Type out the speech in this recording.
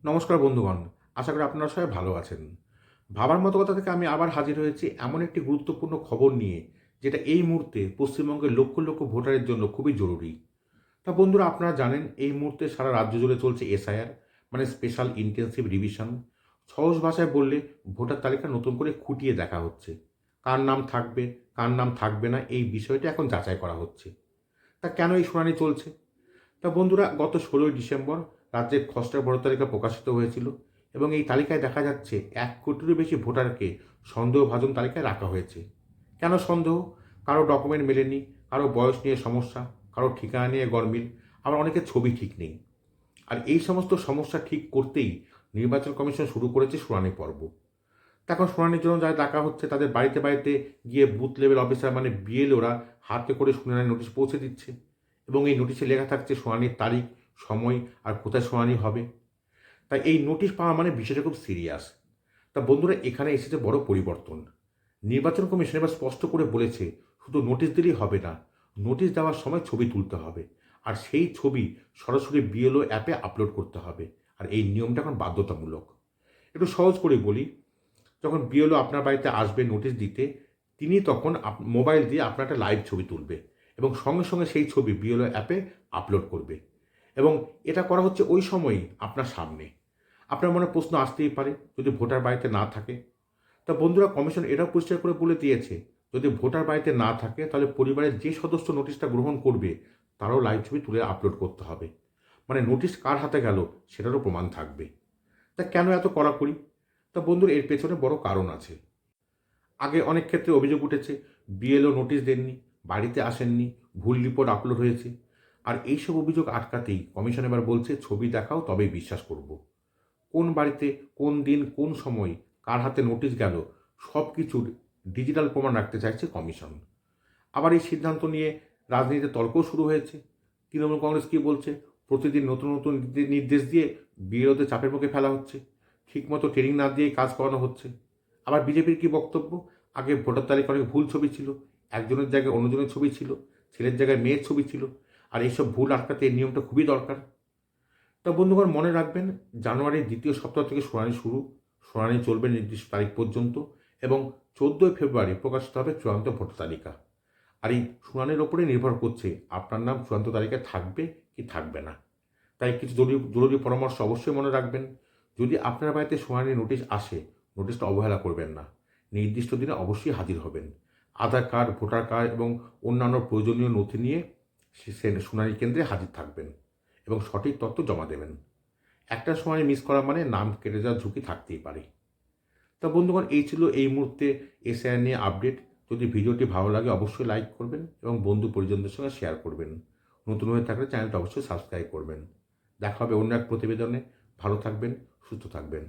নমস্কার বন্ধুগণ, আশা করি আপনারা সবাই ভালো আছেন। ভাবার মতো কথা থেকে আমি আবার হাজির হয়েছি এমন একটি গুরুত্বপূর্ণ খবর নিয়ে, যেটা এই মুহূর্তে পশ্চিমবঙ্গের লক্ষ লক্ষ ভোটারের জন্য খুবই জরুরি। তা বন্ধুরা, আপনারা জানেন এই মুহূর্তে সারা রাজ্য জুড়ে চলছে এসআইআর, মানে স্পেশাল ইন্টেনসিভ রিভিশন। সহজ ভাষায় বললে ভোটার তালিকা নতুন করে খুঁটিয়ে দেখা হচ্ছে। কার নাম থাকবে, কার নাম থাকবে না, এই বিষয়টা এখন যাচাই করা হচ্ছে। তা কেন এই শুনানি চলছে? তা বন্ধুরা, গত 16ই ডিসেম্বর রাজ্যের খসড়া ভোটার তালিকা প্রকাশিত হয়েছিল, এবং এই তালিকায় দেখা যাচ্ছে 1 কোটিরও বেশি ভোটারকে সন্দেহভাজন তালিকায় রাখা হয়েছে। কেন সন্দেহ? কারো ডকুমেন্ট মেলেনি, কারো বয়স নিয়ে সমস্যা, কারো ঠিকানা নিয়ে গরমিল, আবার অনেকের ছবি ঠিক নেই। আর এই সমস্ত সমস্যা ঠিক করতেই নির্বাচন কমিশন শুরু করেছে শুনানি পর্ব। তা এখন শুনানির জন্য যারা ডাকা হচ্ছে তাদের বাড়িতে বাড়িতে গিয়ে বুথ লেভেল অফিসার, মানে বিএলওরা হাতে করে শুনানির নোটিশ পৌঁছে দিচ্ছে, এবং এই নোটিশে লেখা থাকছে শুনানির তারিখ, সময় আর কোথায় শুনানি হবে। তাই এই নোটিশ পাওয়া মানে বিষয়টা খুব সিরিয়াস। তা বন্ধুরা, এখানে এসেছে বড় পরিবর্তন। নির্বাচন কমিশন এবার স্পষ্ট করে বলেছে, শুধু নোটিশ দিলেই হবে না, নোটিশ দেওয়ার সময় ছবি তুলতে হবে, আর সেই ছবি সরাসরি বিএলও অ্যাপে আপলোড করতে হবে। আর এই নিয়মটা এখন বাধ্যতামূলক। একটু সহজ করে বলি, যখন বিএলও আপনার বাড়িতে আসবে নোটিশ দিতে, তিনি তখন মোবাইল দিয়ে আপনার একটা লাইভ ছবি তুলবে, এবং সঙ্গে সঙ্গে সেই ছবি বিএলও অ্যাপে আপলোড করবে। এবং এটা করা হচ্ছে ওই সময়ই আপনার সামনে। আপনার মনে প্রশ্ন আসতেই পারে, যদি ভোটার বাড়িতে না থাকে? তা বন্ধুরা, কমিশন এটাও পরিষ্কার করে বলে দিয়েছে, যদি ভোটার বাড়িতে না থাকে তাহলে পরিবারের যে সদস্য নোটিশটা গ্রহণ করবে তারও লাইভ ছবি তুলে আপলোড করতে হবে। মানে নোটিশ কার হাতে গেল সেটারও প্রমাণ থাকবে। তা কেন এত কড়াকড়ি? তা বন্ধুরা, এর পেছনে বড় কারণ আছে। আগে অনেক ক্ষেত্রে অভিযোগ উঠেছে, বিএলও নোটিশ দেননি, বাড়িতে আসেননি, ভুল রিপোর্ট আপলোড হয়েছে। আর এইসব অভিযোগ আটকাতেই কমিশন এবার বলছে, ছবি দেখাও তবেই বিশ্বাস করব। কোন বাড়িতে, কোন দিন, কোন সময়, কার হাতে নোটিশ গেল, সব কিছুর ডিজিটাল প্রমাণ রাখতে চাইছে কমিশন। আবার এই সিদ্ধান্ত নিয়ে রাজনীতিতে তর্কও শুরু হয়েছে। তৃণমূল কংগ্রেস কী বলছে, প্রতিদিন নতুন নতুন নির্দেশ দিয়ে বিরোধীদের চাপের মুখে ফেলা হচ্ছে, ঠিকমতো ট্রেনিং না দিয়েই কাজ করানো হচ্ছে। আবার বিজেপির কী বক্তব্য, আগে ভোটার তালিকায় অনেক ভুল ছবি ছিল, একজনের জায়গায় অন্যজনের ছবি ছিল, ছেলের জায়গায় মেয়ের ছবি ছিল, আর এইসব ভুল আটকাতে এই নিয়মটা খুবই দরকার। তা বন্ধুগণ, মনে রাখবেন, জানুয়ারির দ্বিতীয় সপ্তাহ থেকে শুনানি শুরু। শুনানি চলবে নির্দিষ্ট তারিখ পর্যন্ত, এবং 14ই ফেব্রুয়ারি প্রকাশিত হবে চূড়ান্ত ভোটার তালিকা। আর এই শুনানির ওপরে নির্ভর করছে আপনার নাম চূড়ান্ত তালিকায় থাকবে কি থাকবে না। তাই কিছু জরুরি জরুরি পরামর্শ অবশ্যই মনে রাখবেন। যদি আপনার বাড়িতে শুনানির নোটিশ আসে, নোটিশটা অবহেলা করবেন না। নির্দিষ্ট দিনে অবশ্যই হাজির হবেন। আধার কার্ড, ভোটার কার্ড এবং অন্যান্য প্রয়োজনীয় নথি নিয়ে শুনানি কেন্দ্রে হাজির থাকবেন, এবং সঠিক তথ্য জমা দেবেন। একটা সময় মিস করা মানে নাম কেটে যাওয়ার ঝুঁকি থাকতেই পারে। তা বন্ধুগণ, এই ছিল এই মুহূর্তে এসআইআর নিয়ে আপডেট। যদি ভিডিওটি ভালো লাগে অবশ্যই লাইক করবেন, এবং বন্ধু পরিজনদের সঙ্গে শেয়ার করবেন। নতুন হয়ে থাকলে চ্যানেলটা অবশ্যই সাবস্ক্রাইব করবেন। দেখা হবে অন্য এক প্রতিবেদনে। ভালো থাকবেন, সুস্থ থাকবেন।